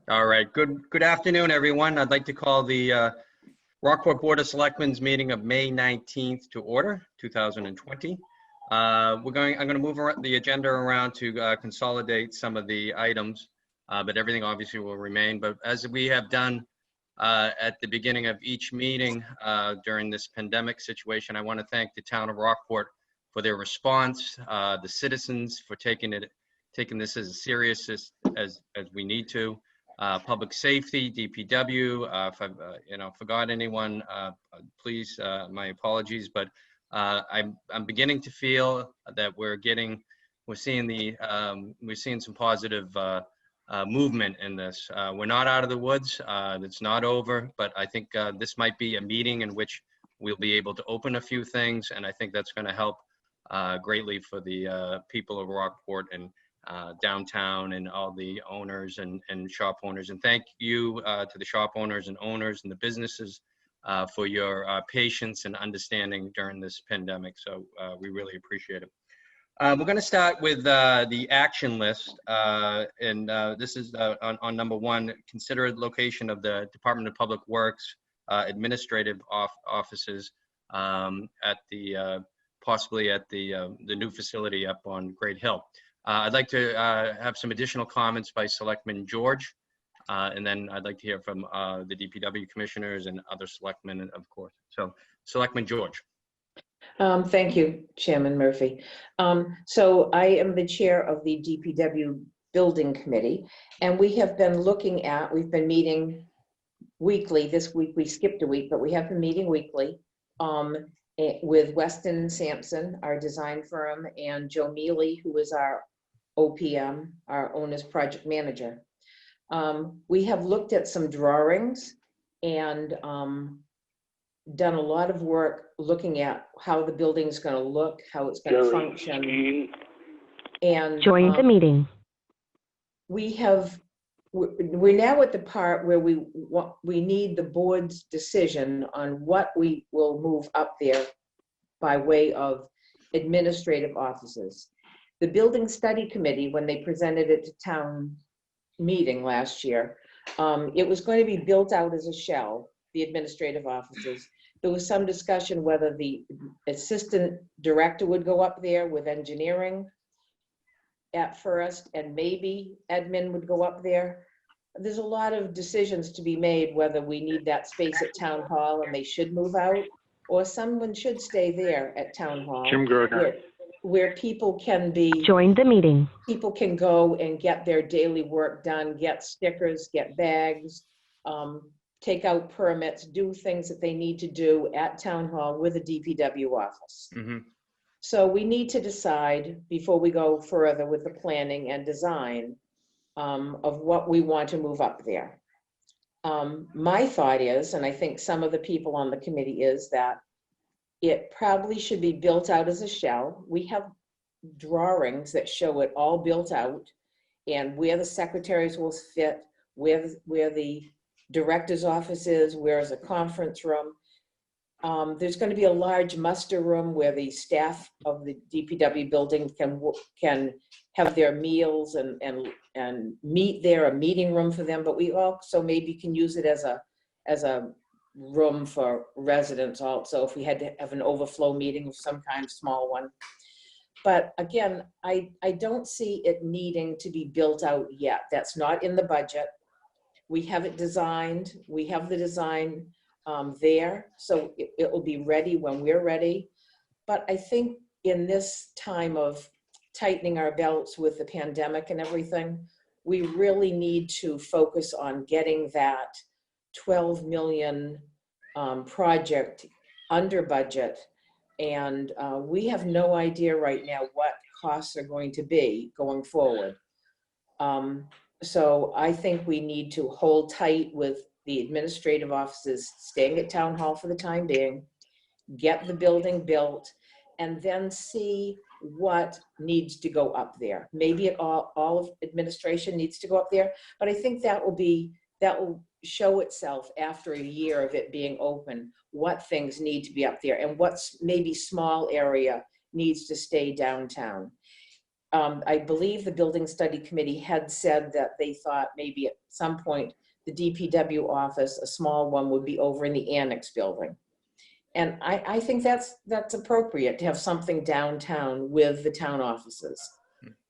All right. Good afternoon, everyone. I'd like to call the Rockport Board of Selectmen's meeting of May 19th to order, 2020. I'm going to move the agenda around to consolidate some of the items, but everything obviously will remain. But as we have done at the beginning of each meeting during this pandemic situation, I want to thank the town of Rockport for their response, the citizens for taking this as serious as we need to. Public safety, DPW, if I've forgot anyone, please, my apologies, but I'm beginning to feel that we're seeing some positive movement in this. We're not out of the woods, it's not over, but I think this might be a meeting in which we'll be able to open a few things, and I think that's going to help greatly for the people of Rockport and downtown and all the owners and shop owners. And thank you to the shop owners and the businesses for your patience and understanding during this pandemic. So we really appreciate it. We're going to start with the action list. And this is on number one, consider location of the Department of Public Works administrative offices at the possibly at the new facility up on Great Hill. I'd like to have some additional comments by Selectman George, and then I'd like to hear from the DPW commissioners and other selectmen, of course. So, Selectman George. Thank you, Chairman Murphy. So I am the chair of the DPW Building Committee, and we have been we've been meeting weekly. This week we skipped a week, but we have been meeting weekly with Weston Sampson, our design firm, and Joe Mealy, who is our OPM, our owner's project manager. We have looked at some drawings and done a lot of work looking at how the building's going to look, how it's going to function. And join the meeting. We're now at the part where we need the board's decision on what we will move up there by way of administrative offices. The Building Study Committee, when they presented it to town meeting last year, it was going to be built out as a shell, the administrative offices. There was some discussion whether the assistant director would go up there with engineering at first, and maybe admin would go up there. There's a lot of decisions to be made whether we need that space at town hall and they should move out, or someone should stay there at town hall. Jim Gardner. Where people can be, join the meeting. People can go and get their daily work done, get stickers, get bags, take out permits, do things that they need to do at town hall with a DPW office. Mm-hmm. So we need to decide before we go further with the planning and design of what we want to move up there. My thought is, and I think some of the people on the committee is, that it probably should be built out as a shell. We have drawings that show it all built out and where the secretaries will fit, where the director's office is, where is a conference room. There's going to be a large muster room where the staff of the DPW building can have their meals and meet there, a meeting room for them, but we also maybe can use it as a room for residents also, if we had to have an overflow meeting of some kind, small one. But again, I don't see it needing to be built out yet. That's not in the budget. We have it designed. We have the design there, so it will be ready when we're ready. But I think in this time of tightening our belts with the pandemic and everything, we really need to focus on getting that 12 million project under budget. And we have no idea right now what costs are going to be going forward. So I think we need to hold tight with the administrative offices staying at town hall for the time being, get the building built, and then see what needs to go up there. Maybe all of administration needs to go up there, but I think that will show itself after a year of it being open, what things need to be up there and what's maybe small area needs to stay downtown. I believe the Building Study Committee had said that they thought maybe at some point the DPW office, a small one, would be over in the annex building. And I think that's appropriate to have something downtown with the town offices.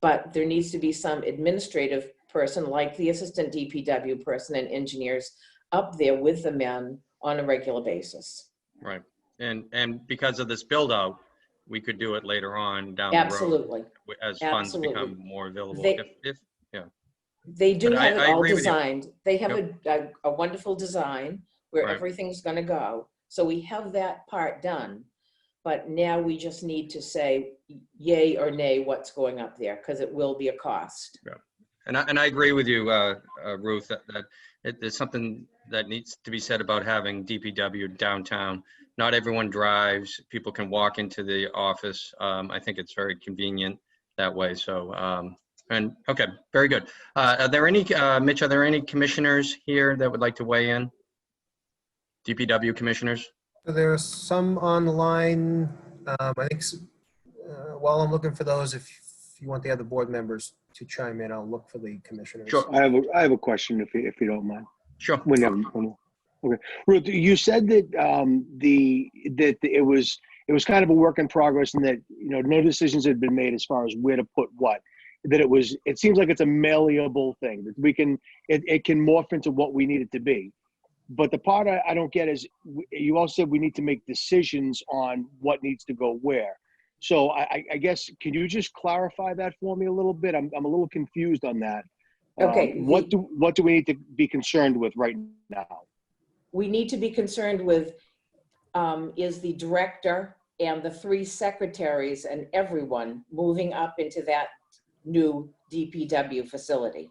But there needs to be some administrative person like the assistant DPW person and engineers up there with the men on a regular basis. Right. And because of this build out, we could do it later on down Absolutely. the road as Absolutely. funds become more available. Yeah. They do But have it I all agree with you. designed. They have Yep. a wonderful design where Right. everything's gonna go. So we have that part done. But now we just need to say yay or nay what's going up there, because it will be a cost. Yeah. And I agree with you, Ruth, that there's something that needs to be said about having DPW downtown. Not everyone drives. People can walk into the office. I think it's very convenient that way. So, and okay, very good. Are there any, Mitch, are there any commissioners here that would like to weigh in? DPW commissioners? So there are some on the line. I think while I'm looking for those, if you want the other board members to chime in, I'll look for the commissioners. Sure. I have a question if you don't mind. Sure. Okay. Ruth, you said that that it was kind of a work in progress and that no decisions had been made as far as where to put what. That it seems like it's a malleable thing that it can morph into what we need it to be. But the part I don't get is you also said we need to make decisions on what needs to go where. So I guess, can you just clarify that for me a little bit? I'm a little confused on that. Okay. What do we need to be concerned with right now? We need to be concerned with is the director and the 3 secretaries and everyone moving up into that new DPW facility.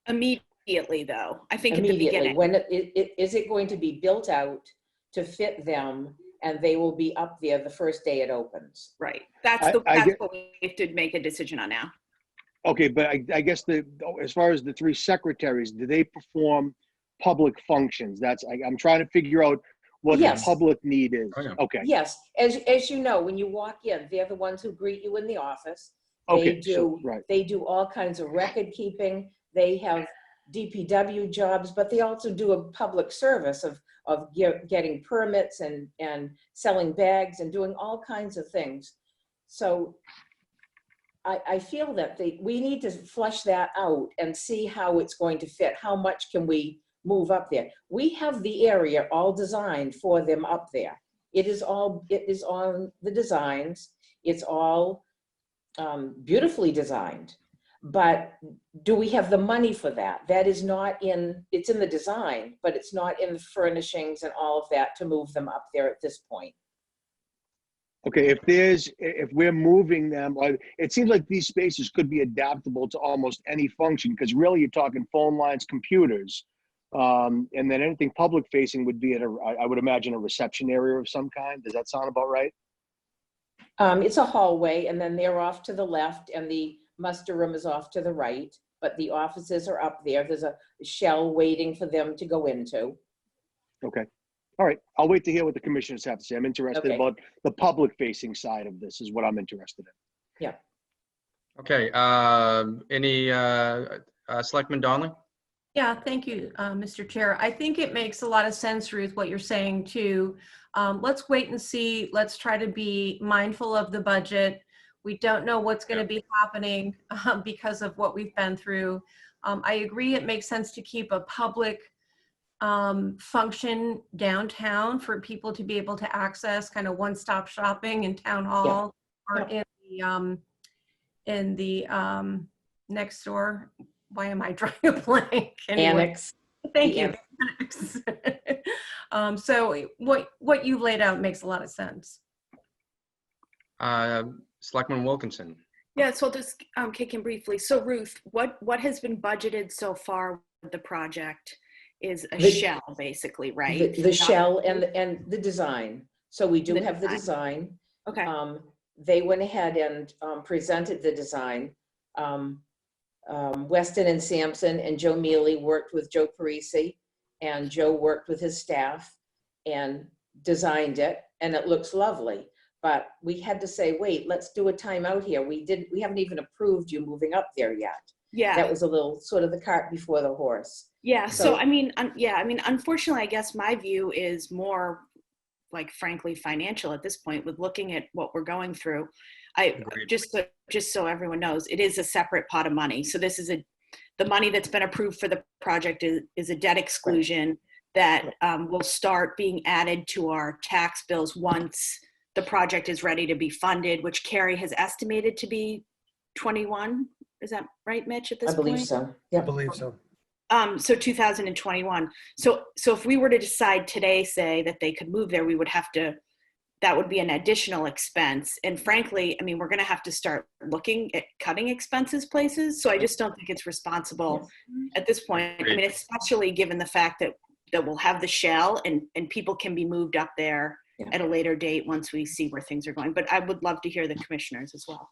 Immediately, though. I think at the Immediately. beginning. When is it going to be built out to fit them, and they will be up there the first day it opens? Right. That's what we have to make a decision on now. Okay, but I guess as far as the 3 secretaries, do they perform public functions? I'm trying to figure out what Yes. the public need is. Oh, yeah. Okay. Yes, as you know, when you walk in, they're the ones who greet you in the office. Okay. Right. They do all kinds of record keeping. They have DPW jobs, but they also do a public service of getting permits and selling bags and doing all kinds of things. So I feel that we need to flesh that out and see how it's going to fit. How much can we move up there? We have the area all designed for them up there. It is on the designs. It's all beautifully designed. But do we have the money for that? That is not it's in the design, but it's not in the furnishings and all of that to move them up there at this point. Okay, if we're moving them, it seems like these spaces could be adaptable to almost any function, because really you're talking phone lines, computers, and then anything public facing would be I would imagine a reception area of some kind. Does that sound about right? It's a hallway, and then they're off to the left, and the muster room is off to the right, but the offices are up there. There's a shell waiting for them to go into. Okay. All right. I'll wait to hear what the commissioners have to say. I'm interested about the public facing side of this is what I'm interested in. Yeah. Okay. Any Selectman Donnelly? Yeah, thank you, Mr. Chair. I think it makes a lot of sense, Ruth, what you're saying too. Let's wait and see. Let's try to be mindful of the budget. We don't know what's going to be happening because of what we've been through. I agree it makes sense to keep a public function downtown for people to be able to access, kind of one-stop shopping in town hall or in the next door. Why am I drawing a blank? Anyway, Annex. Thank you. Annex. So what you laid out makes a lot of sense. Selectman Wilkinson. Yeah, so I'll just kick in briefly. So Ruth, what has been budgeted so far with the project is a shell, basically, right? The shell and the design. So we do have the design. Okay. They went ahead and presented the design. Weston and Sampson and Joe Mealy worked with Joe Parisi, and Joe worked with his staff and designed it, and it looks lovely. But we had to say, wait, let's do a timeout here. We haven't even approved you moving up there yet. Yeah. That was a little sort of the cart before the horse. Yeah. So- So, I mean, unfortunately, I guess my view is more like, frankly, financial at this point with looking at what we're going through. Agreed. Just so everyone knows, it is a separate pot of money. So this is the money that's been approved for the project is a debt exclusion that will start being added to our tax bills once the project is ready to be funded, which Carrie has estimated to be 21. Is that right, Mitch, at this I point? believe so. I Yeah. believe so. So 2021. So if we were to decide today, say that they could move there, we would have to, that would be an additional expense. And frankly, I mean, we're going to have to start looking at cutting expenses places. So I just don't think it's responsible at this point. I mean, especially given the fact that we'll have the shell and people can be moved up there at a later date once we see where things are going. But I would love to hear the commissioners as well.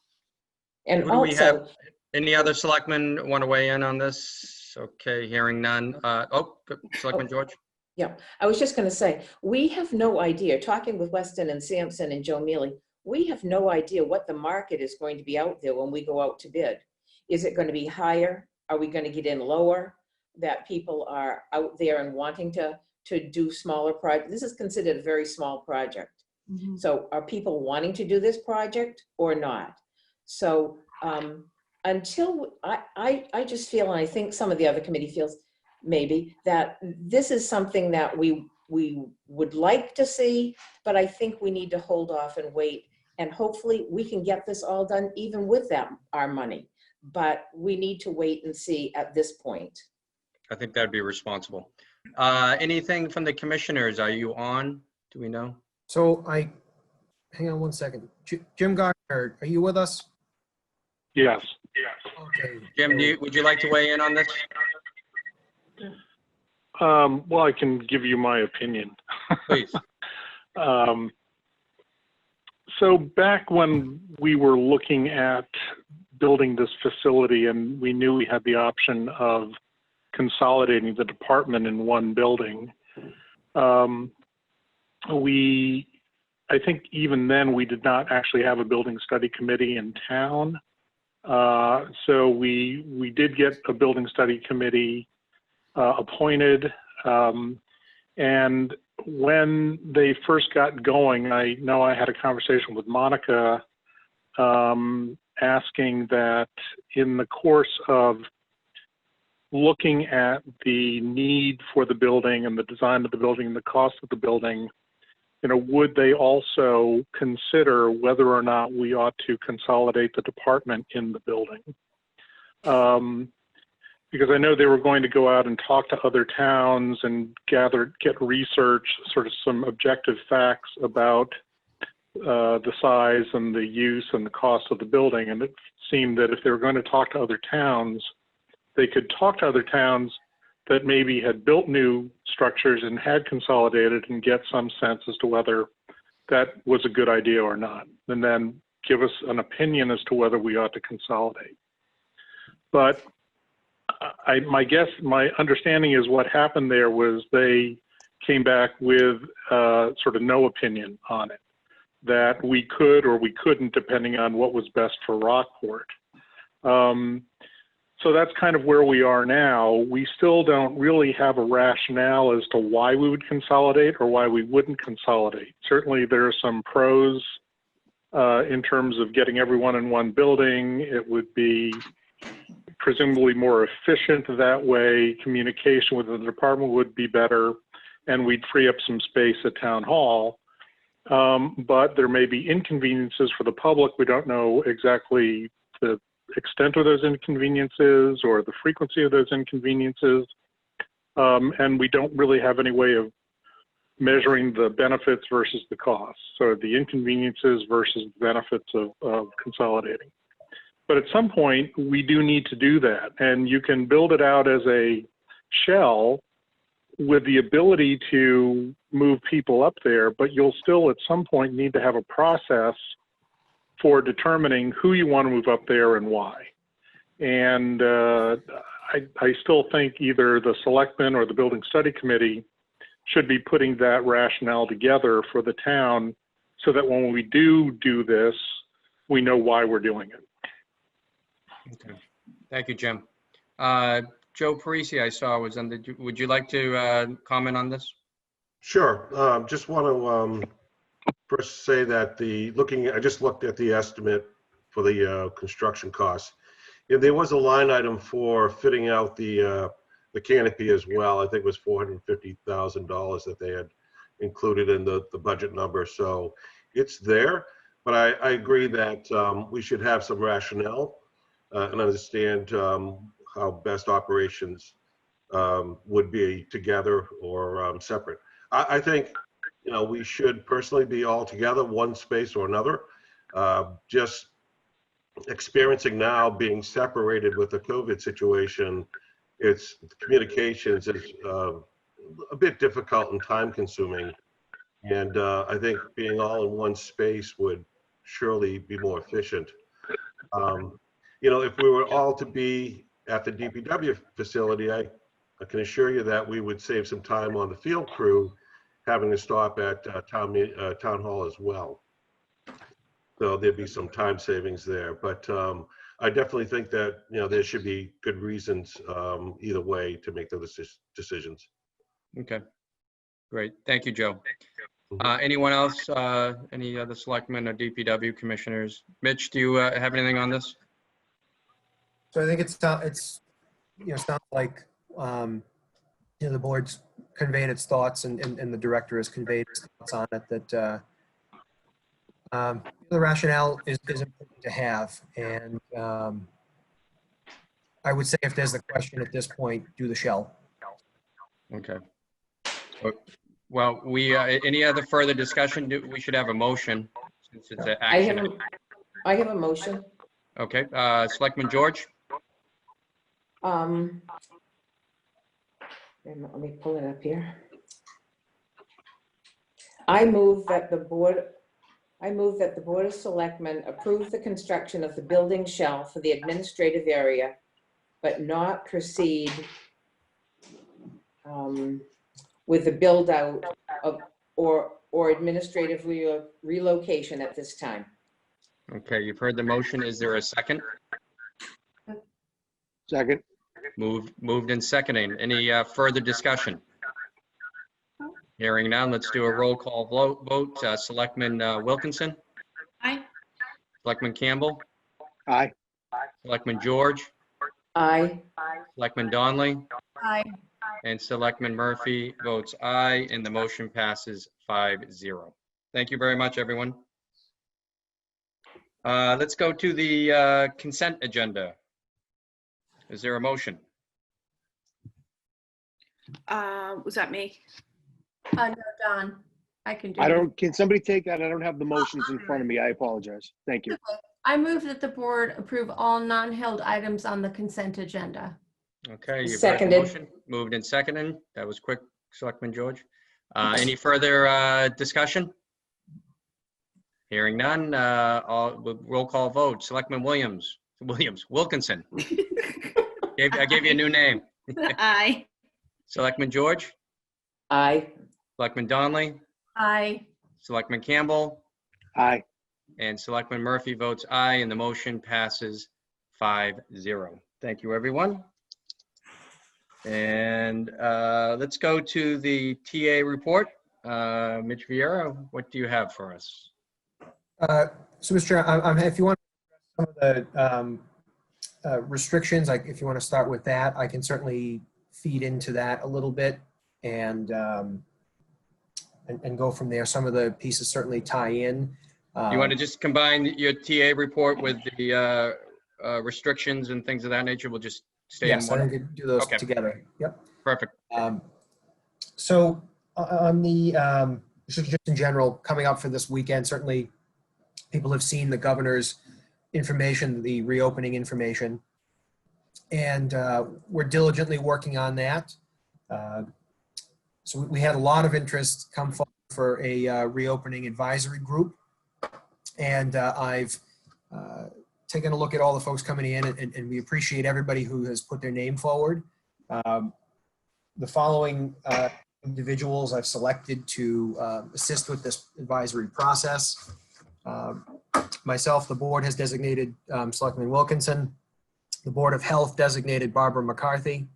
And Who do we have? also, Any other selectmen want to weigh in on this? Okay, hearing none. Selectman George? yeah, I was just going to say, we have no idea, talking with Weston and Sampson and Joe Mealy, we have no idea what the market is going to be out there when we go out to bid. Is it going to be higher? Are we going to get in lower? That people are out there and wanting to do smaller projects. This is considered a very small project. So are people wanting to do this project or not? So until I just feel, and I think some of the other committee feels maybe, that this is something that we would like to see, but I think we need to hold off and wait. And hopefully we can get this all done even with our money. But we need to wait and see at this point. I think that'd be responsible. Anything from the commissioners? Are you on? Do we know? So hang on one second. Jim Gardner, are you with us? Yes. Okay. Jim, would you like to weigh in on this? Well, I can give you my opinion. Please. So back when we were looking at building this facility and we knew we had the option of consolidating the department in one building, I think even then we did not actually have a building study committee in town. So we did get a building study committee appointed. And when they first got going, I know I had a conversation with Monica asking that in the course of looking at the need for the building and the design of the building and the cost of the building, would they also consider whether or not we ought to consolidate the department in the building? Because I know they were going to go out and talk to other towns and get research, sort of some objective facts about the size and the use and the cost of the building. And it seemed that if they were going to talk to other towns, they could talk to other towns that maybe had built new structures and had consolidated and get some sense as to whether that was a good idea or not, and then give us an opinion as to whether we ought to consolidate. But my understanding is what happened there was they came back with sort of no opinion on it, that we could or we couldn't, depending on what was best for Rockport. So that's kind of where we are now. We still don't really have a rationale as to why we would consolidate or why we wouldn't consolidate. Certainly there are some pros in terms of getting everyone in one building. It would be presumably more efficient that way. Communication with the department would be better, and we'd free up some space at Town Hall. But there may be inconveniences for the public. We don't know exactly the extent of those inconveniences or the frequency of those inconveniences. And we don't really have any way of measuring the benefits versus the costs. So the inconveniences versus the benefits of consolidating. But at some point, we do need to do that. And you can build it out as a shell with the ability to move people up there, but you'll still at some point need to have a process for determining who you want to move up there and why. And I still think either the selectmen or the building study committee should be putting that rationale together for the town so that when we do this, we know why we're doing it. Okay. Thank you, Jim. Joe Parisi, I saw was on the, would you like to comment on this? Sure. Just want to first say that I just looked at the estimate for the construction costs. If there was a line item for fitting out the canopy as well, I think it was $450,000 that they had included in the budget number. So it's there, but I agree that we should have some rationale and understand how best operations would be together or separate. I think, we should personally be all together, one space or another. Just experiencing now being separated with the COVID situation, it's communications is a bit difficult and time consuming. And I think being all in one space would surely be more efficient. If we were all to be at the DPW facility, I can assure you that we would save some time on the field crew having to stop at town hall as well. So there'd be some time savings there, but I definitely think that there should be good reasons either way to make those decisions. Okay, great. Thank you, Joe. Anyone else? Any other selectmen or DPW commissioners? Mitch, do you have anything on this? So I think it's sounds like the board's conveyed its thoughts and the director has conveyed his thoughts on it, that the rationale is important to have. And I would say if there's the question at this point, do the shell. Okay. Well, any other further discussion? We should have a motion since it's an action. I have a motion. Okay, Selectman George? Let me pull it up here. I move that the Board of Selectmen approve the construction of the building shell for the administrative area, but not proceed with the build out of or administrative relocation at this time. Okay, you've heard the motion. Is there a second? Second. Moved and seconding. Any further discussion? Hearing none, let's do a roll call vote. Selectman Wilkinson? Aye. Selectman Campbell? Aye. Selectman George? Aye. Selectman Donnelly? Aye. And Selectman Murphy votes aye, and the motion passes 5-0. Thank you very much, everyone. Let's go to the consent agenda. Is there a motion? Was that me? No, Don, I can do it. Can somebody take that? I don't have the motions in front of me. I apologize. Thank you. I move that the board approve all non-held items on the consent agenda. Okay, you've heard the Seconded. motion. Moved and seconded. That was quick, Selectman George. Any further discussion? Hearing none, roll call vote. Selectman Wilkinson. I gave you a new name. Aye. Selectman George, Aye. Selectman Donnelly, Aye. Selectman Campbell, Aye. and Selectman Murphy votes aye, and the motion passes 5-0. Thank you, everyone. And let's go to the TA report. Mitch Vieira, what do you have for us? So, Mr. Chair, if you want some of the restrictions, like if you want to start with that, I can certainly feed into that a little bit and go from there. Some of the pieces certainly tie in. You want to just combine your TA report with the restrictions and things of that nature? We'll just stay in Yes, one. I think do those Okay. together. Yep. Perfect. So on the just in general, coming up for this weekend, certainly people have seen the governor's information, the reopening information, and we're diligently working on that. So we had a lot of interest come forward for a reopening advisory group, and I've taken a look at all the folks coming in, and we appreciate everybody who has put their name forward. The following individuals I've selected to assist with this advisory process. Myself, the board has designated Selectman Wilkinson. The Board of Health designated Barbara McCarthy.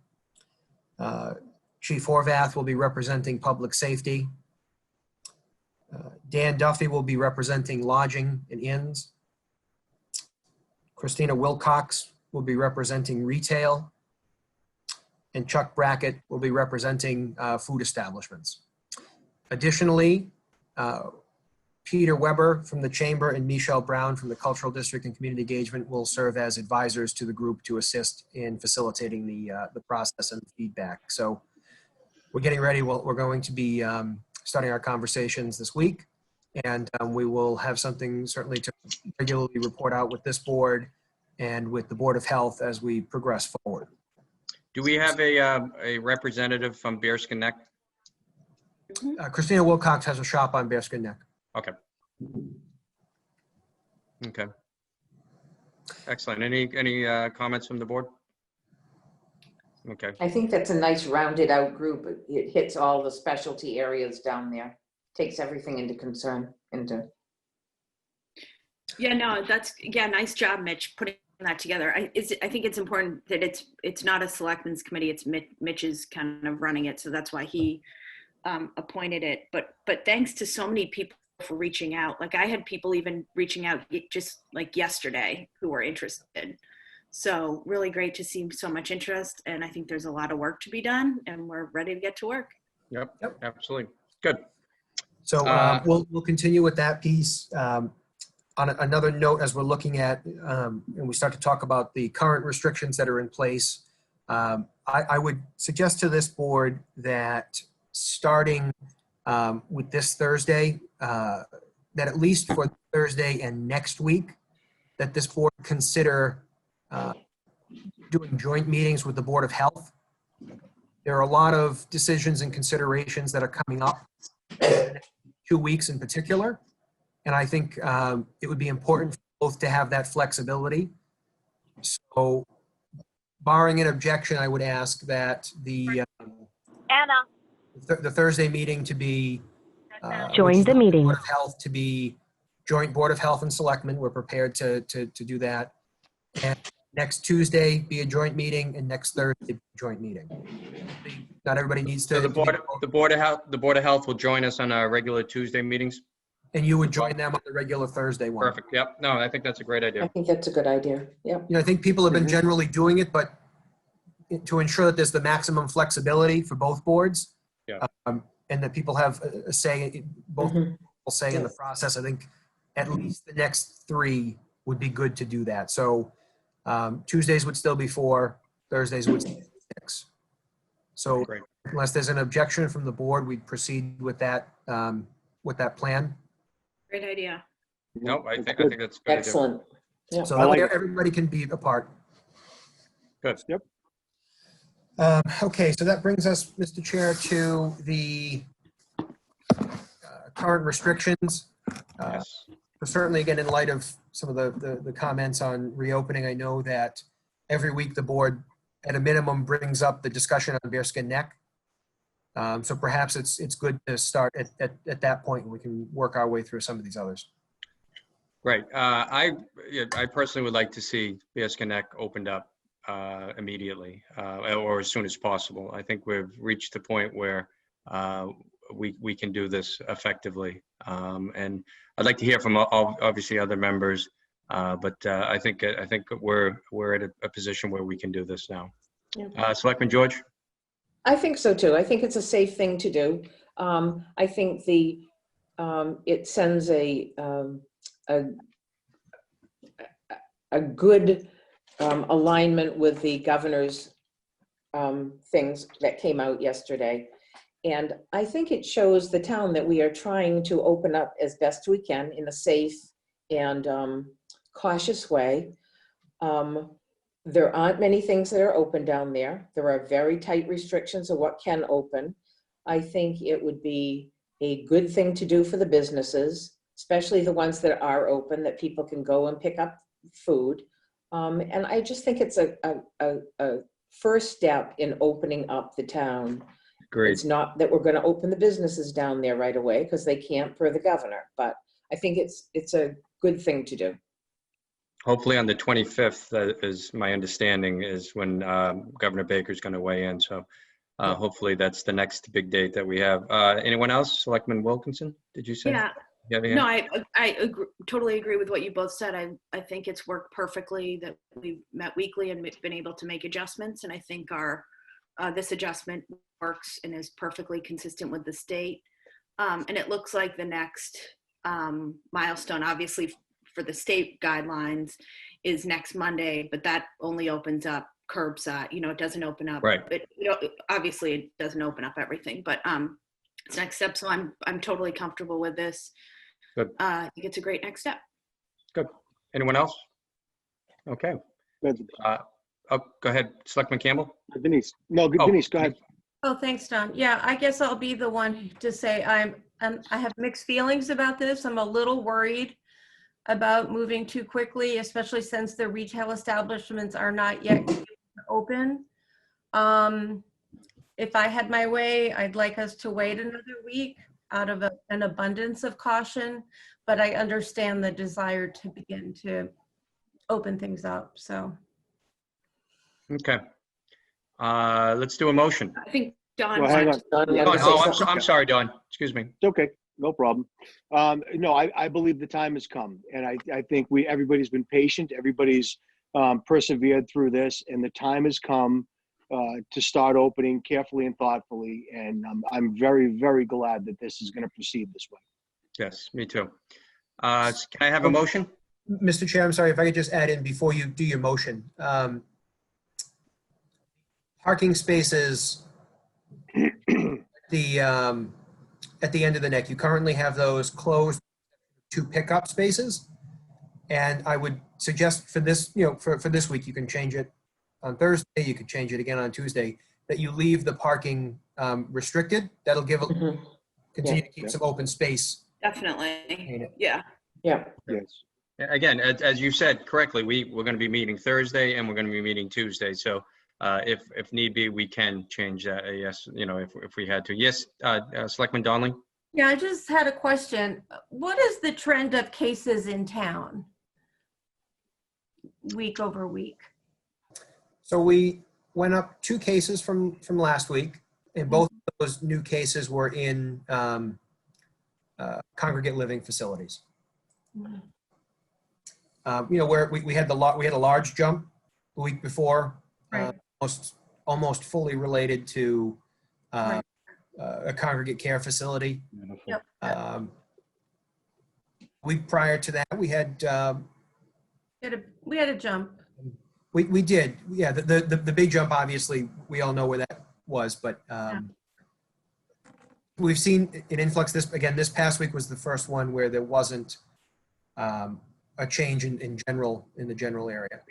Chief Horvath will be representing public safety. Dan Duffy will be representing lodging and inns. Christina Wilcox will be representing retail. And Chuck Brackett will be representing food establishments. Additionally, Peter Weber from the Chamber and Michelle Brown from the Cultural District and Community Engagement will serve as advisors to the group to assist in facilitating the process and feedback. So we're getting ready. We're going to be starting our conversations this week, and we will have something certainly to regularly report out with this board and with the Board of Health as we progress forward. Do we have a representative from Bearskin Neck? Christina Wilcox has a shop on Bearskin Neck. Okay. Okay. Excellent. Any comments from the board? Okay. I think that's a nice rounded out group. It hits all the specialty areas down there, takes everything into concern, into. Yeah, no, nice job, Mitch, putting that together. I think it's important that it's not a selectmen's committee. It's Mitch's kind of running it, so that's why he appointed it. But thanks to so many people for reaching out. Like I had people even reaching out just like yesterday who were interested. So really great to see so much interest, and I think there's a lot of work to be done, and we're ready to get to work. Yep. Absolutely. Good. So we'll continue with that piece. On another note, as we're looking at, and we start to talk about the current restrictions that are in place, I would suggest to this board that starting with this Thursday, that at least for Thursday and next week, that this board consider doing joint meetings with the Board of Health. There are a lot of decisions and considerations that are coming up in the next 2 weeks in particular. And I think it would be important for both to have that flexibility. So barring an objection, I would ask that the Thursday meeting to be join the meeting. Board of Health to be joint Board of Health and Selectmen. We're prepared to do that. And next Tuesday be a joint meeting, and next Thursday be a joint meeting. Not everybody needs to. So the Board of Health will join us on our regular Tuesday meetings. And you would join them on the regular Thursday one. Perfect. Yep. No, I think that's a great I idea. think that's a good idea. Yep. You know, I think people have been generally doing it, but to ensure that there's the maximum flexibility for both boards, Yeah. and that people have a say, both people say in the process, I think at least the next 3 would be good to do that. So Tuesdays would still be 4, Thursdays would still be 6. So Great. unless there's an objection from the board, we'd proceed with that plan. Great idea. No, I think that's a good idea. Excellent. Yeah. So I like that way everybody can be a part. Good. Yep. Okay, so that brings us, Mr. Chair, to the current restrictions. Yes. Certainly, again, in light of some of the comments on reopening, I know that every week the board, at a minimum, brings up the discussion on Bearskin Neck. So perhaps it's good to start at that point, and we can work our way through some of these others. Right. I personally would like to see Bearskin Neck opened up immediately or as soon as possible. I think we've reached the point where we can do this effectively. And I'd like to hear from obviously other members, but I think we're at a position where we can do this now. Yeah. Selectman George? I think so too. I think it's a safe thing to do. I think it sends a good alignment with the governor's things that came out yesterday. And I think it shows the town that we are trying to open up as best we can in a safe and cautious way. There aren't many things that are open down there. There are very tight restrictions of what can open. I think it would be a good thing to do for the businesses, especially the ones that are open, that people can go and pick up food. And I just think it's a first step in opening up the town Great. It's not that we're going to open the businesses down there right away because they can't per the governor, but I think it's a good thing to do. Hopefully on the 25th, that is my understanding, is when Governor Baker's going to weigh in. So hopefully that's the next big date that we have. Anyone else? Selectman Wilkinson, did you say? Yeah. You have a hand? No, I agree, totally agree with what you both said. I think it's worked perfectly that we've met weekly and been able to make adjustments. And I think our this adjustment works and is perfectly consistent with the state. And it looks like the next milestone, obviously for the state guidelines, is next Monday, but that only opens up curbside. It doesn't open up. Right. Obviously, it doesn't open up everything, but it's next step. So I'm totally comfortable with this. Good. I think it's a great next step. Good. Anyone else? Okay. Oh, go ahead, Selectman Campbell. Denise. No, Oh, Denise, go ahead. Oh, thanks, Don. Yeah, I guess I'll be the one to say I have mixed feelings about this. I'm a little worried about moving too quickly, especially since the retail establishments are not yet open. If I had my way, I'd like us to wait another week out of an abundance of caution, but I understand the desire to begin to open things up, so. Okay. Let's do a motion. I think Don. Well, hang on. I'm sorry, Don. Excuse me. It's okay. No problem. No, I believe the time has come, and I think everybody's been patient. Everybody's persevered through this, and the time has come to start opening carefully and thoughtfully. And I'm very, very glad that this is going to proceed this way. Yes, me too. Can I have a motion? Mr. Chair, I'm sorry, if I could just add in before you do your motion. Parking spaces at the end of the neck, you currently have those closed to pickup spaces. And I would suggest for this, for this week, you can change it on Thursday, you could change it again on Tuesday, that you leave the parking restricted. That'll continue to keep some open space. Definitely. Yeah. Yeah. Yes. Again, as you said correctly, we're going to be meeting Thursday and we're going to be meeting Tuesday. So if need be, we can change that. Yes, if we had to. Yes, Selectman Donnelly. Yeah, I just had a question. What is the trend of cases in town week over week? So we went up 2 cases from last week, and both of those new cases were in congregate living facilities. Where we had a large jump the week before, Right. almost fully related to Right. a congregate care facility. Yep. Week prior to that, we had We had a jump. we did, yeah. The big jump, obviously, we all know where that was, but we've seen an influx. This past week was the first one where there wasn't a change in the general area.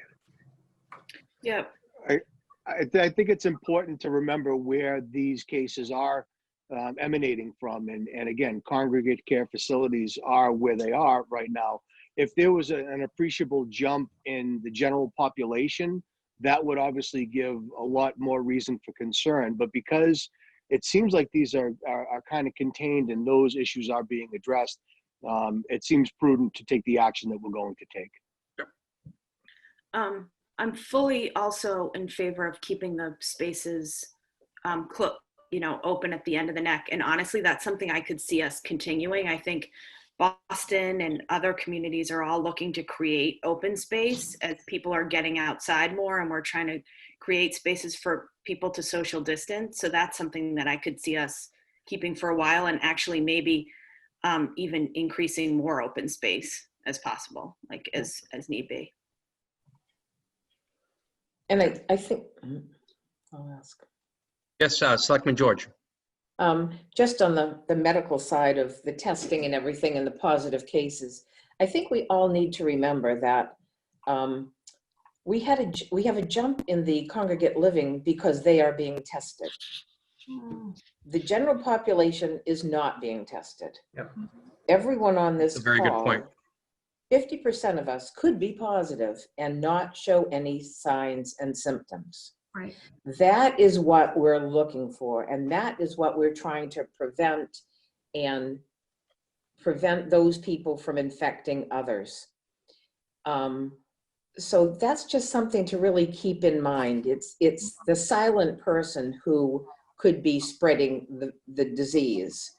Yeah. I think it's important to remember where these cases are emanating from. And again, congregate care facilities are where they are right now. If there was an appreciable jump in the general population, that would obviously give a lot more reason for concern. But because it seems like these are kind of contained and those issues are being addressed, it seems prudent to take the action that we're going to take. I'm fully also in favor of keeping the spaces open at the end of the neck. And honestly, that's something I could see us continuing. I think Boston and other communities are all looking to create open space as people are getting outside more, and we're trying to create spaces for people to social distance. So that's something that I could see us keeping for a while, and actually maybe even increasing more open space as possible, like as need be. And I think, I'll ask. Yes, Selectman George. Just on the medical side of the testing and everything and the positive cases, I think we all need to remember that we have a jump in the congregate living because they are being tested. The general population is not being tested. Yep. Everyone on this That's a very good call, point. 50% of us could be positive and not show any signs and symptoms. Right. That is what we're looking for, and that is what we're trying to prevent, and prevent those people from infecting others. So that's just something to really keep in mind. It's the silent person who could be spreading the disease.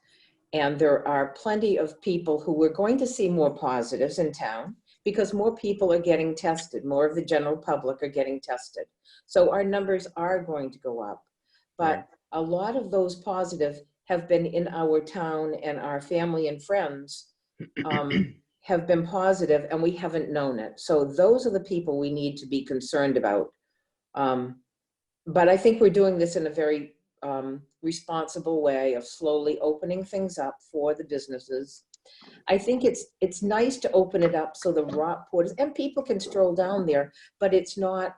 And there are plenty of people who we're going to see more positives in town because more people are getting tested. More of the general public are getting tested. So our numbers are going to go up. But a lot of those positive have been in our town, and our family and friends have been positive, and we haven't known it. So those are the people we need to be concerned about. But I think we're doing this in a very responsible way of slowly opening things up for the businesses. I think it's nice to open it up so the Rockport, and people can stroll down there, but it's not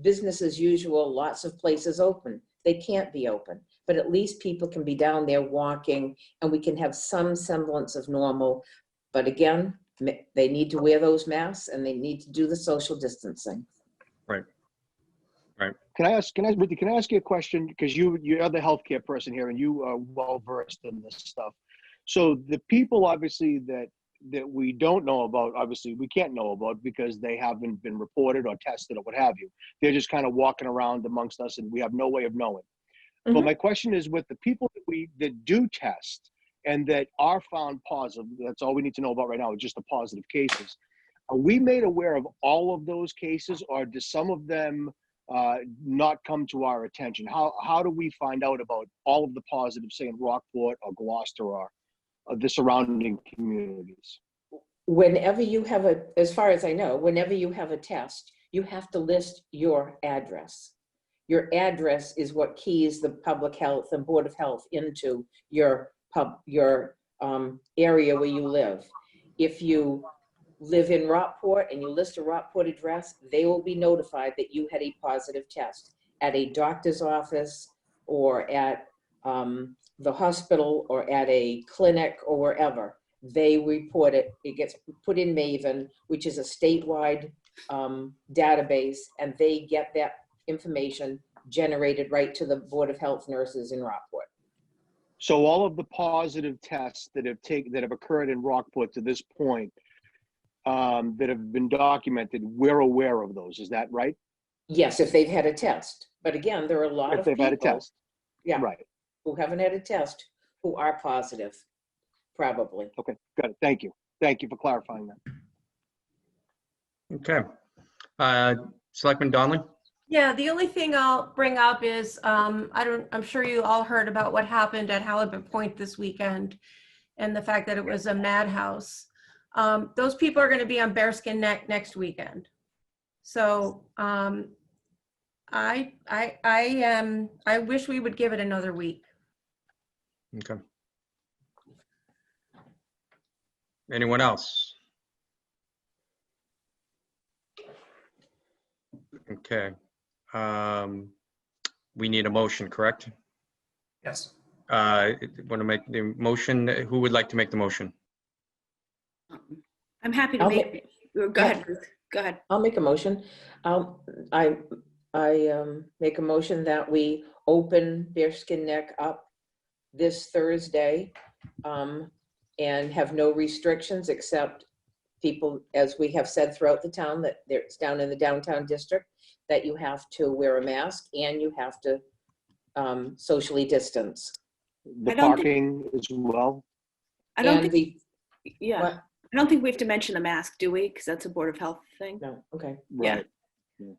business as usual, lots of places open. They can't be open, but at least people can be down there walking, and we can have some semblance of normal. But again, they need to wear those masks, and they need to do the social distancing. Right. Right. Can I ask you a question? Because you're the healthcare person here, and you are well versed in this stuff. So the people obviously that we don't know about, obviously we can't know about because they haven't been reported or tested or what have you. They're just kind of walking around amongst us, and we have no way of knowing. But my question is, with the people that do test and that are found positive, that's all we need to know about right now, is just the positive cases. Are we made aware of all of those cases, or do some of them not come to our attention? How do we find out about all of the positives, say in Rockport or Gloucester or the surrounding communities? Whenever you have as far as I know, whenever you have a test, you have to list your address. Your address is what keys the public health and Board of Health into your area where you live. If you live in Rockport and you list a Rockport address, they will be notified that you had a positive test at a doctor's office or at the hospital or at a clinic or wherever. They report it. It gets put in Maven, which is a statewide database, and they get that information generated right to the Board of Health nurses in Rockport. So all of the positive tests that have occurred in Rockport to this point, that have been documented, we're aware of those. Is that right? Yes, if they've had a test. But again, there are a lot of If they've people, had a test. yeah, Right. who haven't had a test, who are positive, probably. Okay, got it. Thank you. Thank you for clarifying that. Okay. Selectman Donley? Yeah, the only thing I'll bring up is, I'm sure you all heard about what happened at Halibut Point this weekend and the fact that it was a madhouse. Those people are going to be on Bearskin Neck next weekend. So I wish we would give it another week. Okay. Anyone else? Okay. We need a motion, correct? Yes. Want to make the motion? Who would like to make the motion? I'm happy to I'll make it. Go ahead, Ruth. Go ahead. I'll make a motion. I make a motion that we open Bearskin Neck up this Thursday and have no restrictions except people, as we have said throughout the town, that it's down in the downtown district, that you have to wear a mask and you have to socially distance. The parking as well. I don't And think, yeah. what? I don't think we have to mention the mask, do we? Because that's a Board of Health thing. No, okay. Right.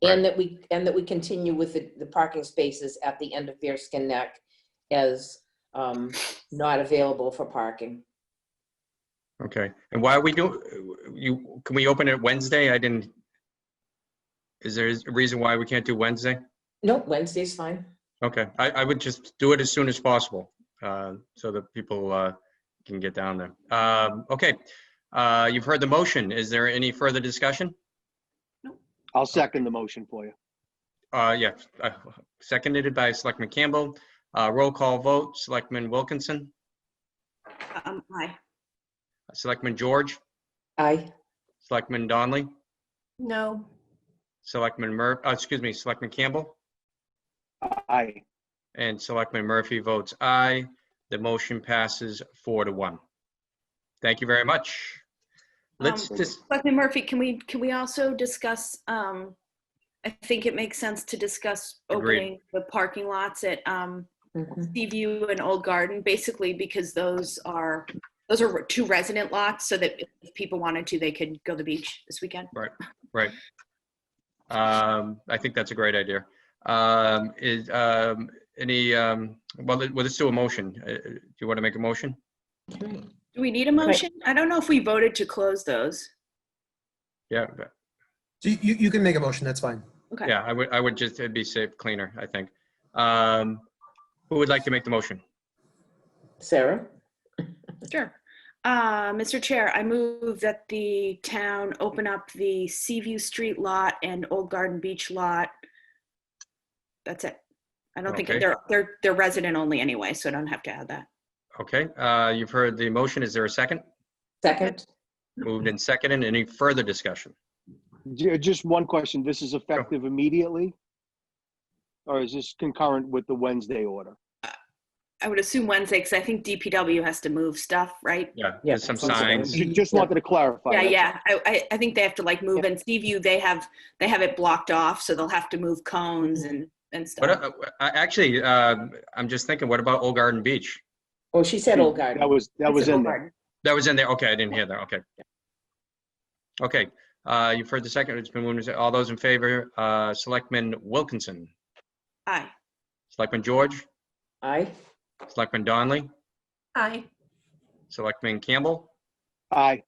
And that we continue with the parking spaces at the end of Bearskin Neck as not available for parking. Okay. And why are we can we open it Wednesday? Is there a reason why we can't do Wednesday? No, Wednesday's fine. Okay. I would just do it as soon as possible so that people can get down there. Okay. You've heard the motion. Is there any further discussion? I'll second the motion for you. Yeah. Seconded by Selectman Campbell. Roll call vote. Selectman Wilkinson. Aye. Selectman George. Aye. Selectman Donley. No. Selectman Selectman Campbell. Aye. And Selectman Murphy votes aye. The motion passes 4-1. Thank you very much. Let's just, Selectman Murphy, can we also discuss, I think it makes sense to discuss Agreed. opening the parking lots at Mhm. Seaview and Old Garden, basically because those are 2 resident lots, so that if people wanted to, they could go to the beach this weekend. right. I think that's a great idea. Let's do a motion. Do you want to make a motion? Do we need a motion? I don't know if we voted to close those. Yeah, So you can make a motion, that's fine. Okay. yeah, I would just, it'd be safe, cleaner, I think. Who would like to make the motion? Sarah? Sure. Mr. Chair, I move that the town open up the Seaview Street lot and Old Garden Beach lot. That's it. I don't think Okay. they're resident only anyway, so I don't have to add that. Okay, you've heard the motion. Is there a second? Second? Moved and seconded. Any further discussion? Just one question. This is effective immediately? Or is this concurrent with the Wednesday order? I would assume Wednesday, because I think DPW has to move stuff, right? Yeah, Yeah, there's some some signs. Just wanted to clarify. Yeah, that's yeah. I think they have to like move, and Seaview, they have it blocked off, so they'll have to move cones and stuff. But actually, I'm just thinking, what about Old Garden Beach? Oh, she said Old all. Garden. That was It's in Old there. Garden. That was in there. Okay, I didn't hear that. Okay. Okay, you've heard the second. It's been moved. All those in favor, Selectman Wilkinson, Aye. Selectman George, Aye. Selectman Donley, Aye. Selectman Campbell, Aye.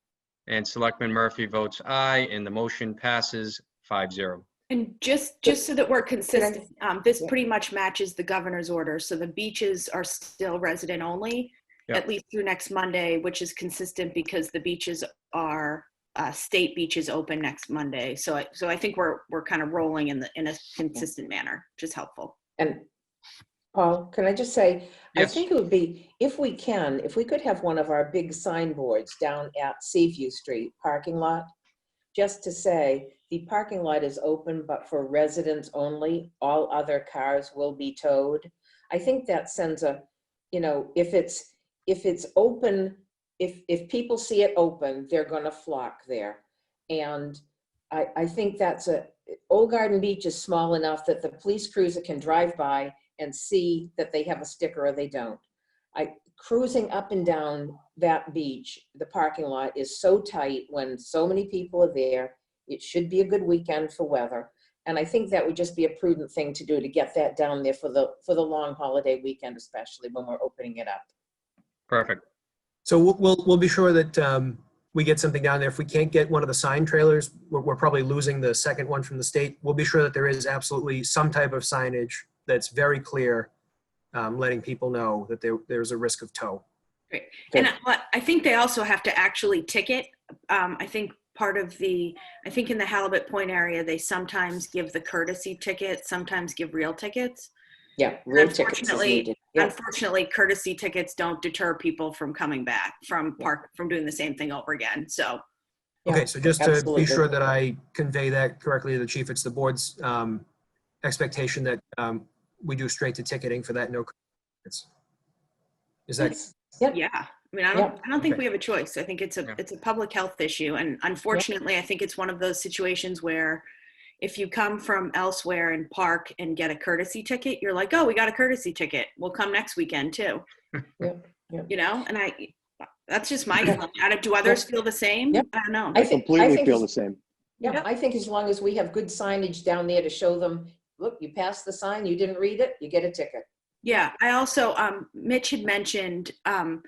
and Selectman Murphy votes aye, and the motion passes 5-0. And just so that we're consistent, this Yeah. pretty much matches the governor's order. So the beaches are still resident only, Yeah. at least through next Monday, which is consistent because the beaches are state beaches open next Monday. So I think we're kind of rolling in a consistent manner, which is helpful. And Paul, can I just say, I Yes. think it would be, if we could have one of our big signboards down at Seaview Street parking lot, just to say, the parking lot is open, but for residents only, all other cars will be towed. I think that sends if it's open, if people see it open, they're gonna flock there. And I think Old Garden Beach is small enough that the police cruiser can drive by and see that they have a sticker or they don't. Cruising up and down that beach, the parking lot is so tight when so many people are there. It should be a good weekend for weather. And I think that would just be a prudent thing to do, to get that down there for the long holiday weekend, especially when we're opening it up. Perfect. So we'll be sure that we get something down there. If we can't get one of the sign trailers, we're probably losing the second one from the state. We'll be sure that there is absolutely some type of signage that's very clear, letting people know that there's a risk of tow. Great. Good. And I think they also have to actually ticket. I think in the Halibut Point area, they sometimes give the courtesy ticket, sometimes give real tickets. Yeah, real tickets is needed. Yeah. Unfortunately, courtesy tickets don't deter people from coming back from doing the same thing over again. So, Yeah, Okay, so just to absolutely. be sure that I convey that correctly to the chief, it's the board's expectation that we do straight to ticketing for that. No, is that? Yep. yeah, I mean, I don't think we have a choice. I think it's a public health issue, and unfortunately, I think it's one of those situations where if you come from elsewhere and park and get a courtesy ticket, you're like, oh, we got a courtesy ticket. We'll come next weekend too. Yeah. You know, and that's just my feeling. Do others feel the same? Yep. I don't know. I completely feel the same. Yeah, Yep. I think as long as we have good signage down there to show them, look, you passed the sign, you didn't read it, you get a ticket. Yeah, I also, Mitch had mentioned at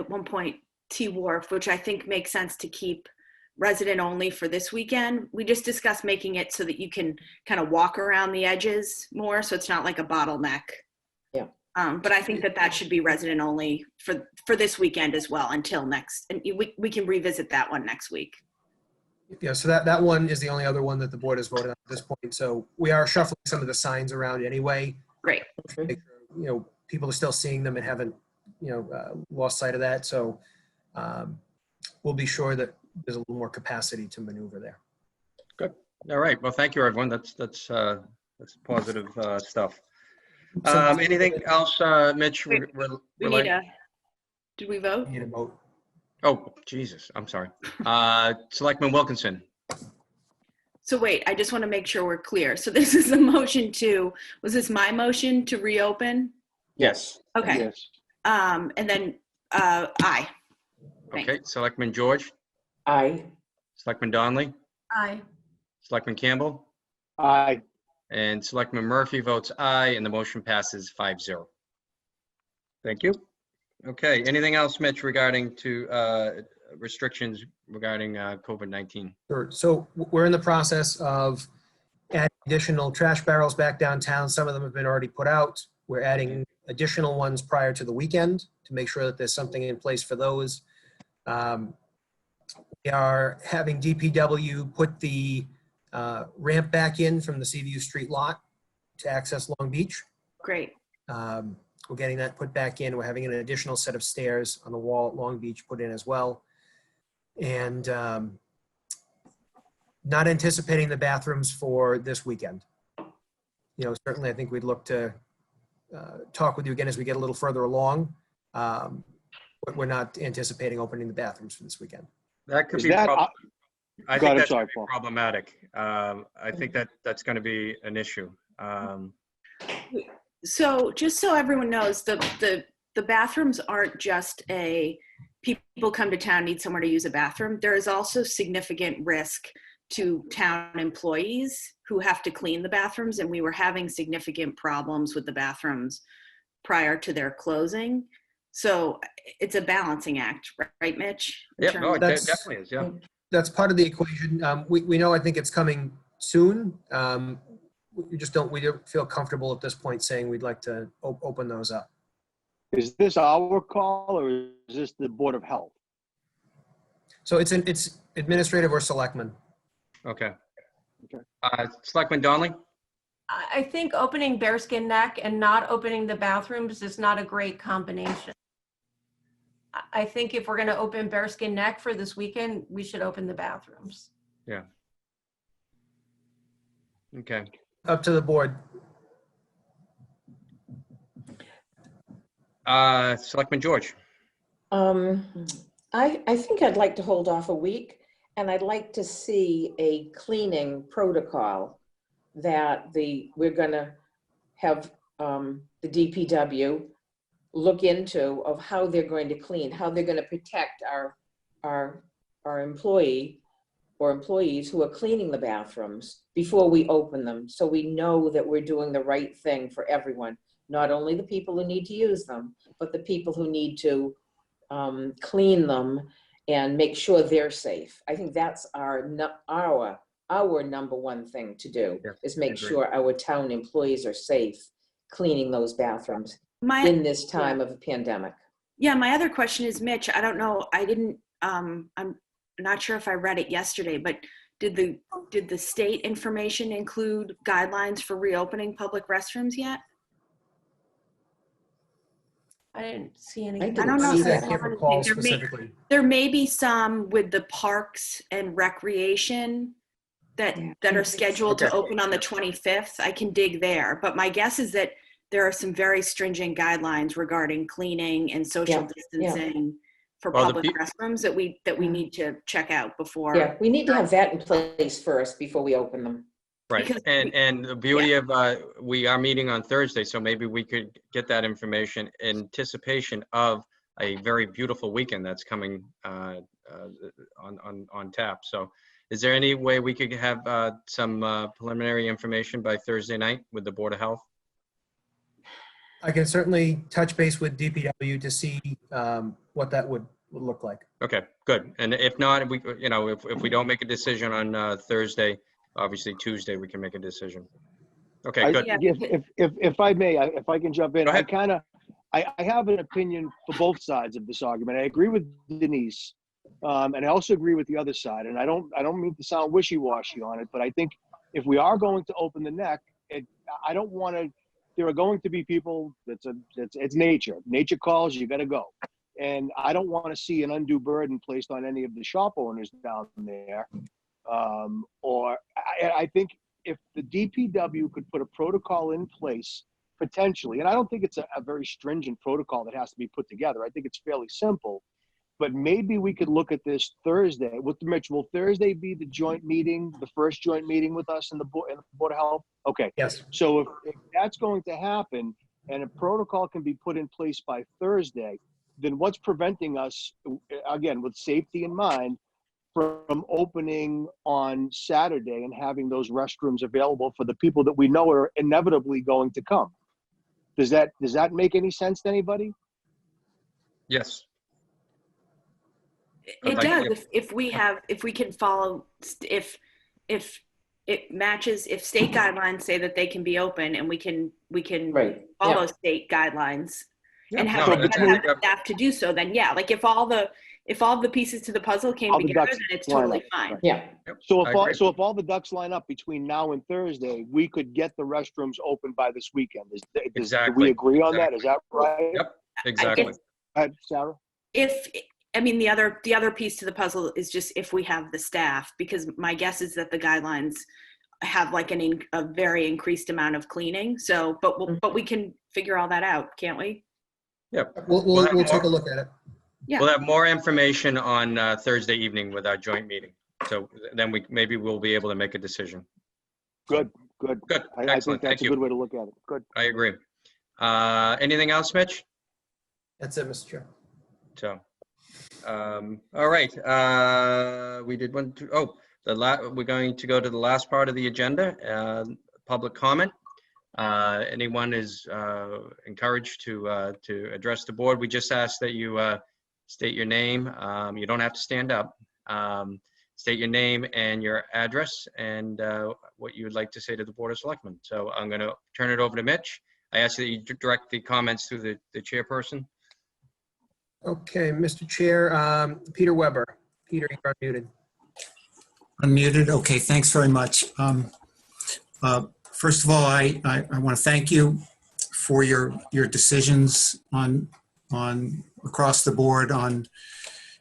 one point T-Wharf, which I think makes sense to keep resident only for this weekend. We just discussed making it so that you can kind of walk around the edges more, so it's not like a bottleneck. Yeah. But I think that should be resident only for this weekend as well until next, and we can revisit that one next week. Yeah, so that one is the only other one that the board has voted on at this point. So we are shuffling some of the signs around anyway. Great. Make sure, people are still seeing them and haven't, lost sight of that. So we'll be sure that there's a little more capacity to maneuver there. All right. Well, thank you, everyone. That's positive stuff. So Anything else, Mitch? We need a, did we vote? need a vote. Oh, Jesus. I'm sorry. Selectman Wilkinson. So wait, I just want to make sure we're clear. So this is a motion to, was this my motion to reopen? Yes. Okay. Yes. And then, aye. Okay. Selectman George. Aye. Selectman Donnelly. Aye. Selectman Campbell. Aye. And Selectman Murphy votes aye, and the motion passes 5-0. Thank you. Okay, anything else, Mitch, regarding to restrictions regarding COVID-19? Sure. So we're in the process of adding additional trash barrels back downtown. Some of them have been already put out. We're adding additional ones prior to the weekend to make sure that there's something in place for those. We are having DPW put the ramp back in from the Seaview Street lot to access Long Beach. Great. We're getting that put back in. We're having an additional set of stairs on the wall at Long Beach put in as well. And not anticipating the bathrooms for this weekend. You know, certainly I think we'd look to talk with you again as we get a little further along. But we're not anticipating opening the bathrooms for this weekend. That could Is be that, I go think ahead, that's sorry, gonna be Paul. problematic. I think that's going to be an issue. So just so everyone knows, the bathrooms aren't just people come to town, need somewhere to use a bathroom. There is also significant risk to town employees who have to clean the bathrooms, and we were having significant problems with the bathrooms prior to their closing. So it's a balancing act, right, Mitch? In Yeah, terms no, it of- definitely is, yeah. That's part of the equation. We know, I think it's coming soon. We don't feel comfortable at this point saying we'd like to open those up. Is this our call or is this the Board of Health? So it's administrative or selectmen. Okay. Okay. Selectman Donnelly? I think opening Bearskin Neck and not opening the bathrooms is not a great combination. I think if we're going to open Bearskin Neck for this weekend, we should open the bathrooms. Yeah. Okay. Up to the board. Selectman George? I think I'd like to hold off a week, and I'd like to see a cleaning protocol that we're gonna have the DPW look into of how they're going to clean, how they're gonna protect our employee or employees who are cleaning the bathrooms before we open them, so we know that we're doing the right thing for everyone, not only the people who need to use them, but the people who need to clean them and make sure they're safe. I think that's our number one thing to do, Yeah, is make agree. sure our town employees are safe cleaning those bathrooms in this time of a pandemic. Yeah, my other question is, Mitch, I don't know, I'm not sure if I read it yesterday, but did the state information include guidelines for reopening public restrooms yet? I didn't see I anything. didn't don't know see if I that. can't recall There may- specifically. There may be some with the parks and recreation that are scheduled to Okay. open on the 25th. I can dig there, but my guess is that there are some very stringent guidelines regarding cleaning and social Yeah, distancing for Well, the public restrooms that we need to check out before. Yeah, we need to have that in place first before we open them. Right, Because and the beauty of, we are meeting on Thursday, so maybe we could get that information in anticipation of a very beautiful weekend that's coming on tap. So is there any way we could have some preliminary information by Thursday night with the Board of Health? I can certainly touch base with DPW to see what that would look like. Okay, good. And if not, if we don't make a decision on Thursday, obviously Tuesday, we can make a decision. Okay, good. Yeah. If I may, if I can jump in, Go ahead. I have an opinion for both sides of this argument. I agree with Denise, and I also agree with the other side. And I don't mean to sound wishy-washy on it, but I think if we are going to open the neck, I don't want to. There are going to be people. It's nature. Nature calls. You got to go. And I don't want to see an undue burden placed on any of the shop owners down there. Or I think if the DPW could put a protocol in place, potentially, and I don't think it's a very stringent protocol that has to be put together. I think it's fairly simple, but maybe we could look at this Thursday. With Mitch, will Thursday be the joint meeting, the first joint meeting with us and the Board of Health? Okay. Yes. So if that's going to happen and a protocol can be put in place by Thursday, then what's preventing us, again, with safety in mind, from opening on Saturday and having those restrooms available for the people that we know are inevitably going to come? Does that make any sense to anybody? Yes. It does. If we can follow, if it matches, if state guidelines say that they can be open and we can Right. follow Yeah. state guidelines and No, have that's- the staff to do so, then yeah, like if all the pieces to the puzzle came All the together, ducks then it's line totally up. fine. Yeah. So I agree. if all the ducks line up between now and Thursday, we could get the restrooms open by this weekend. Do Exactly. we agree on that? Is that right? Yep, exactly. Go ahead, Sarah. The other piece to the puzzle is just if we have the staff, because my guess is that the guidelines have like a very increased amount of cleaning. So, but we can figure all that out, can't we? Yep. We'll take a look at it. Yeah. We'll have more information on Thursday evening with our joint meeting. So then maybe we'll be able to make a decision. Good. Good. I think Excellent. that's Thank a you. good way to look at it. Good. I agree. Anything else, Mitch? That's it, Mr. Chair. So, all right. We did one, two, we're going to go to the last part of the agenda, public comment. Anyone is encouraged to address the board. We just ask that you state your name. You don't have to stand up. State your name and your address and what you would like to say to the Board of Selectmen. So I'm going to turn it over to Mitch. I ask that you direct the comments through the chairperson. Okay, Mr. Chair, Peter Weber. Peter, you are muted. Unmuted. Okay, thanks very much. First of all, I want to thank you for your decisions on across the board on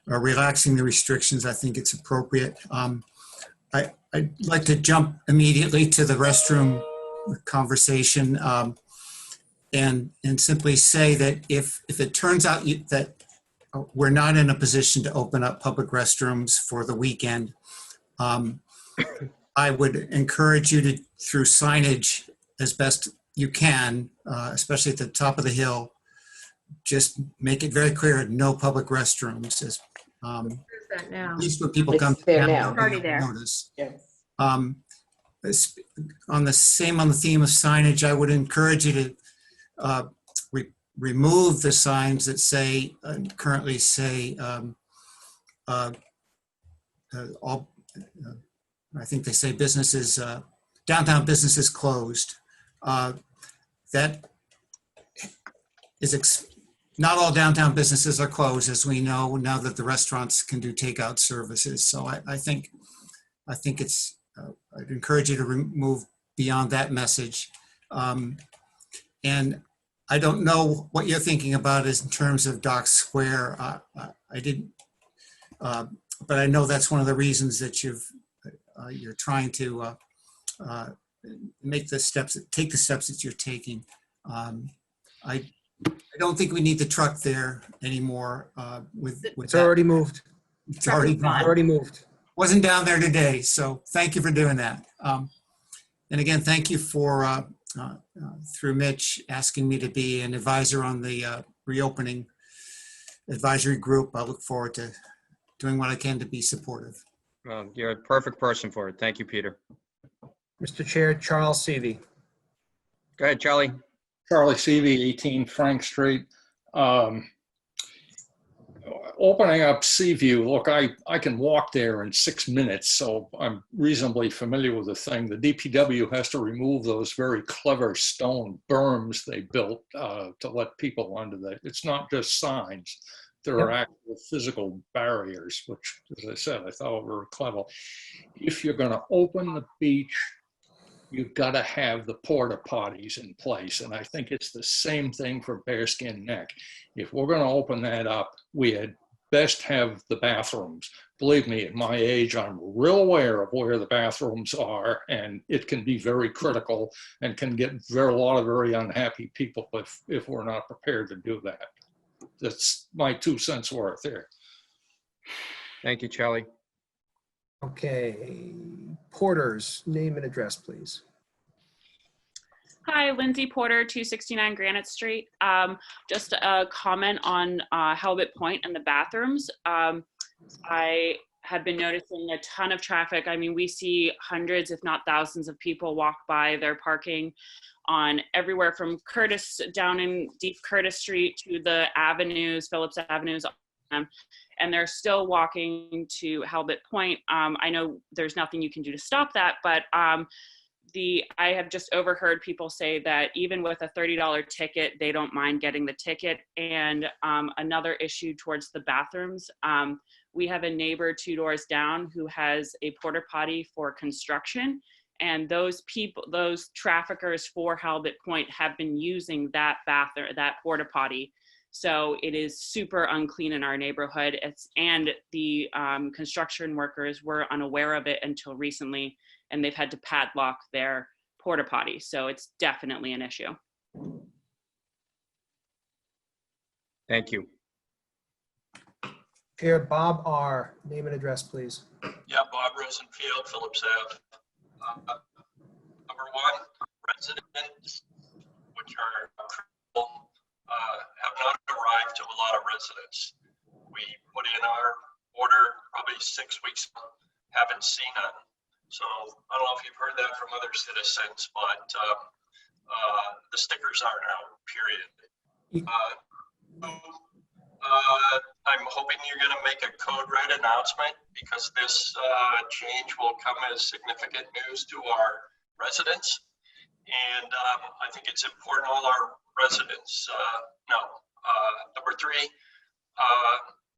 relaxing the restrictions. I think it's appropriate. I'd like to jump immediately to the restroom conversation and simply say that if it turns out that we're not in a position to open up public restrooms for the weekend, I would encourage you to, through signage as best you can, especially at the top of the hill, just make it very clear, no public restrooms. Where's that now? At least when people It's come there down, now. they'll be Already able to there. notice. Yeah. On the theme of signage, I would encourage you to remove the signs that say, currently say, I think they say businesses, downtown businesses closed. That is, not all downtown businesses are closed, as we know, now that the restaurants can do takeout services. So I think it's, I'd encourage you to remove beyond that message. And I don't know what you're thinking about is in terms of Dock Square. I didn't, but I know that's one of the reasons that you're trying to take the steps that you're taking. I don't think we need the truck there anymore. With It's that. already moved. It's already gone. Already moved. Wasn't down there today, so thank you for doing that. And again, thank you for, through Mitch, asking me to be an advisor on the reopening advisory group. I look forward to doing what I can to be supportive. You're a perfect person for it. Thank you, Peter. Mr. Chair, Charles Seavey. Go ahead, Charlie. Charlie Seavey, 18 Frank Street. Opening up Seaview, look, I can walk there in 6 minutes, so I'm reasonably familiar with the thing. The DPW has to remove those very clever stone berms they built to let people under that. It's not just signs. There are actual physical barriers, which, as I said, I thought were clever. If you're going to open the beach, you've got to have the porta potties in place. And I think it's the same thing for Bearskin Neck. If we're going to open that up, we had best have the bathrooms. Believe me, at my age, I'm real aware of where the bathrooms are, and it can be very critical and can get a lot of very unhappy people if we're not prepared to do that. That's my 2 cents worth there. Thank you, Charlie. Okay, Porter's name and address, please. Hi, Lindsay Porter, 269 Granite Street. Just a comment on Halibut Point and the bathrooms. I have been noticing a ton of traffic. I mean, we see hundreds, if not thousands of people walk by. They're parking on everywhere from Curtis, down in deep Curtis Street to the avenues, Phillips Avenues, and they're still walking to Halibut Point. I know there's nothing you can do to stop that, but I have just overheard people say that even with a $30 ticket, they don't mind getting the ticket. And another issue towards the bathrooms, we have a neighbor 2 doors down who has a porta potty for construction. And those people, those traffickers for Halibut Point have been using that bathroom, that porta potty. So it is super unclean in our neighborhood. And the construction workers were unaware of it until recently, and they've had to padlock their porta potty. So it's definitely an issue. Thank you. Chair Bob R., name and address, please. Yeah, Bob Rosenfield, Phillips Ave. Number one, residents, which are critical, have not arrived to a lot of residents. We put in our order probably 6 weeks ago, haven't seen none. So I don't know if you've heard that from other citizens, but the stickers aren't out, period. I'm hoping you're going to make a code red announcement, because this change will come as significant news to our residents. And I think it's important all our residents know. Number three,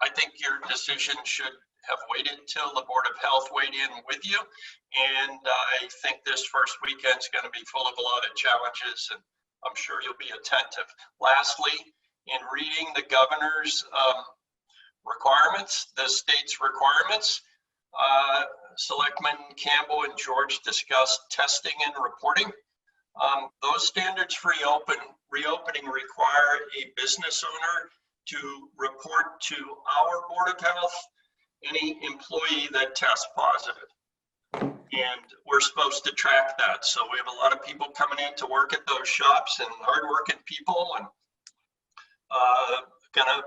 I think your decision should have waited till the Board of Health weighed in with you. And I think this first weekend is going to be full of a lot of challenges, and I'm sure you'll be attentive. Lastly, in reading the governor's requirements, the state's requirements, Selectmen Campbell and George discussed testing and reporting. Those standards for reopening require a business owner to report to our Board of Health any employee that tests positive. And we're supposed to track that. So we have a lot of people coming in to work at those shops, and hardworking people, and gonna,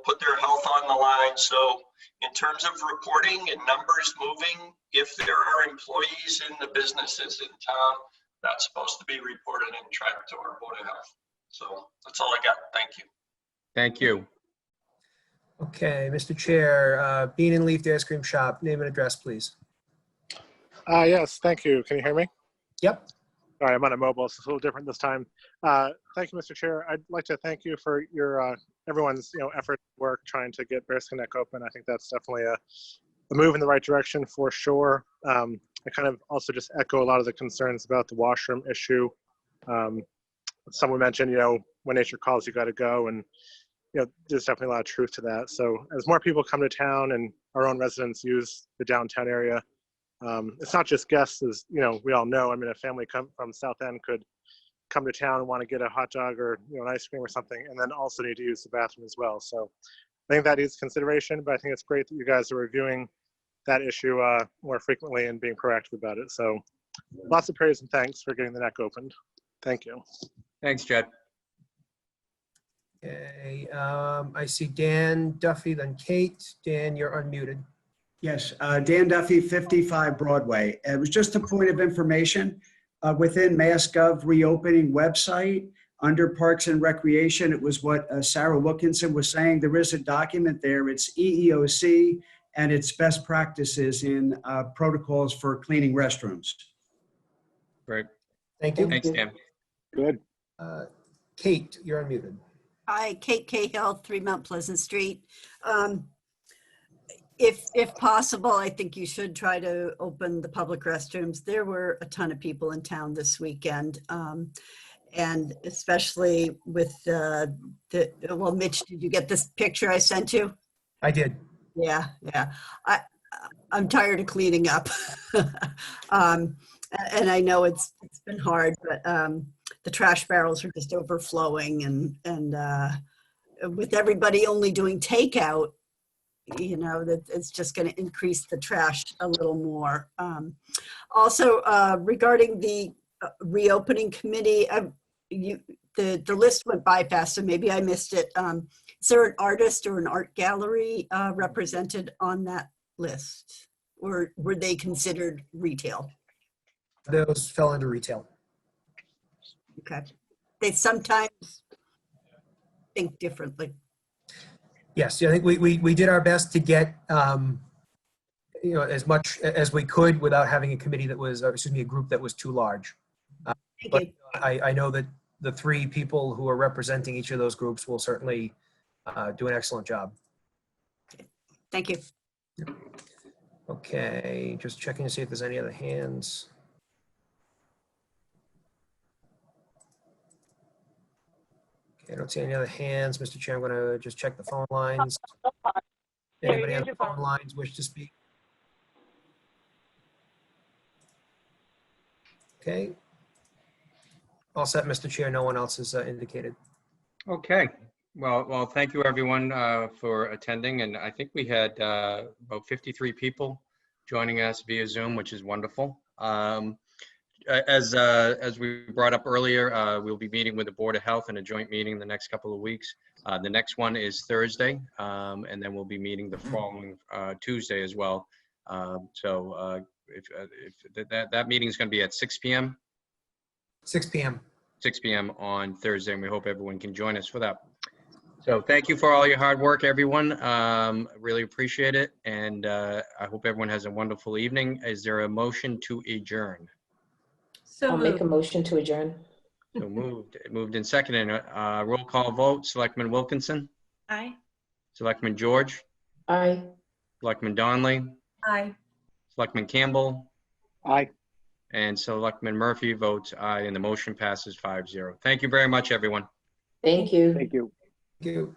put their health on the line. So in terms of reporting and numbers moving, if there are employees in the businesses in town, that's supposed to be reported and tracked to our Board of Health. So that's all I got. Thank you. Thank you. Okay, Mr. Chair, Bean and Leaf Ice Cream Shop, name and address, please. Yes, thank you. Can you hear me? Yep. All right, I'm on a mobile, so it's a little different this time. Thank you, Mr. Chair. I'd like to thank you for your everyone's effort, work trying to get Bearskin Neck open. I think that's definitely a move in the right direction for sure. I kind of also just echo a lot of the concerns about the washroom issue. Someone mentioned, when nature calls, you got to go, and there's definitely a lot of truth to that. So as more people come to town and our own residents use the downtown area, it's not just guests, as we all know. I mean, a family from South End could come to town and want to get a hot dog or an ice cream or something, and then also need to use the bathroom as well. So I think that needs consideration, but I think it's great that you guys are reviewing that issue more frequently and being proactive about it. So lots of praise and thanks for getting the neck opened. Thank you. Thanks, Jed. Okay, I see Dan Duffy, then Kate. Dan, you're unmuted. Yes, Dan Duffy, 55 Broadway. It was just a point of information. Within MassGov reopening website, under Parks and Recreation, it was what Sarah Wilkinson was saying. There is a document there. It's EEOC, and it's best practices in protocols for cleaning restrooms. Great. Thank you. Thanks, Dan. Good. Kate, you're unmuted. Hi, Kate Cahill, 3 Mount Pleasant Street. If possible, I think you should try to open the public restrooms. There were a ton of people in town this weekend. And especially with well, Mitch, did you get this picture I sent you? I did. Yeah, yeah. I'm tired of cleaning up. And I know it's been hard, but the trash barrels are just overflowing, and with everybody only doing takeout, you know, that it's just going to increase the trash a little more. Also, regarding the reopening committee, the list went by fast, so maybe I missed it. Is there an artist or an art gallery represented on that list? Or were they considered retail? Those fell into retail. Okay. They sometimes think differently. Yes, I think we did our best to get as much as we could without having a committee that was, excuse me, a group that was too large. But I know that the 3 people who are representing each of those groups will certainly do an excellent job. Thank you. Okay, just checking to see if there's any other hands. Okay, I don't see any other hands. Mr. Chair, I'm going to just check the phone lines. Anybody on the phone lines wish to speak? Okay. All set, Mr. Chair. No one else has indicated. Okay. Well, thank you everyone for attending, and I think we had about 53 people joining us via Zoom, which is wonderful. As we brought up earlier, we'll be meeting with the Board of Health in a joint meeting the next couple of weeks. The next one is Thursday, and then we'll be meeting the following Tuesday as well. If that meeting is going to be at 6 p.m. 6 p.m. 6 p.m. on Thursday, and we hope everyone can join us for that. So thank you for all your hard work, everyone. Really appreciate it, and I hope everyone has a wonderful evening. Is there a motion to adjourn? So I'll make a motion to adjourn. So moved and seconded. Roll call vote. Selectman Wilkinson. Aye. Selectman George. Aye. Selectman Donnelly. Aye. Selectman Campbell. Aye. And Selectman Murphy votes aye, and the motion passes 5-0. Thank you very much, everyone. Thank you. Thank you. Thank you.